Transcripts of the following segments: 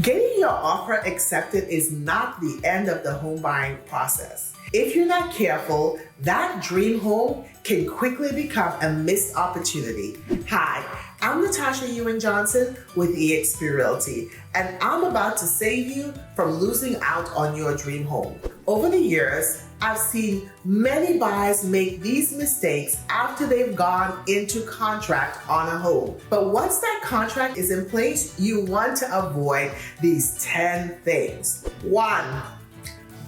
Getting your offer accepted is not the end of the home buying process. If you're not careful, that dream home can quickly become a missed opportunity. Hi, I'm 𝙁𝙤𝙗𝙗𝙗𝙗 with 𝙀𝙬𝙍𝙖𝙯 Realty, and I'm about to save you from losing out on your dream home. Over the years, I've seen many buyers make these mistakes after they've gone into contract on a home. But once that contract is in place, you want to avoid these 10 things. 1.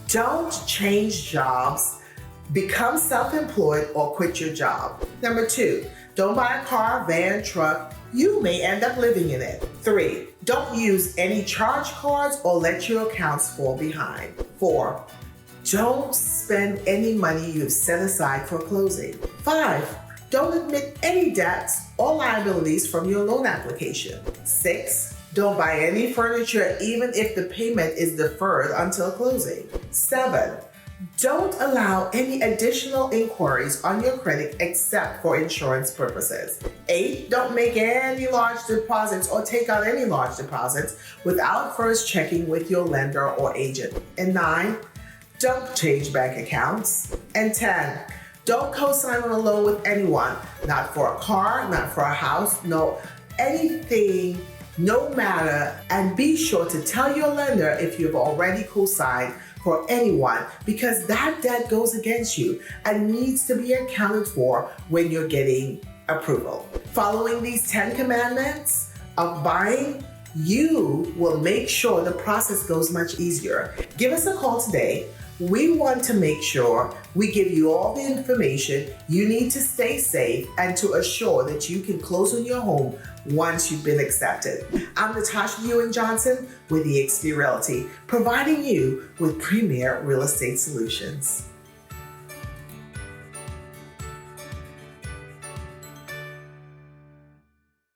Don't change jobs, become self-employed, or quit your job. Number 2, don't buy a car, van, truck. You may end up living in it. 3, don't use any charge cards or let your accounts fall behind. 4, don't spend any money you've set aside for closing. 5, don't admit any debts or liabilities from your loan application. 6, don't buy any furniture even if the payment is deferred until closing. 7, don't allow any additional inquiries on your credit except for insurance purposes. 8, don't make any large deposits or take out any large deposits without first checking with your lender or agent. And 9, don't change bank accounts. And 10, don't co-sign on a loan with anyone, not for a car, not for a house, no, anything, no matter, and be sure to tell your lender if you've already co-signed for anyone, because that debt goes against you and needs to be accounted for when you're getting approval. Following these 10 commandments of buying, you will make sure the process goes much easier. Give us a call today. We want to make sure we give you all the information you need to stay safe and to assure that you can close on your home once you've been accepted. I'm 𝙁𝙤𝙗𝙗𝙗𝙗 with 𝙀𝙬𝙍𝙖 Realty, providing you with premier real estate solutions.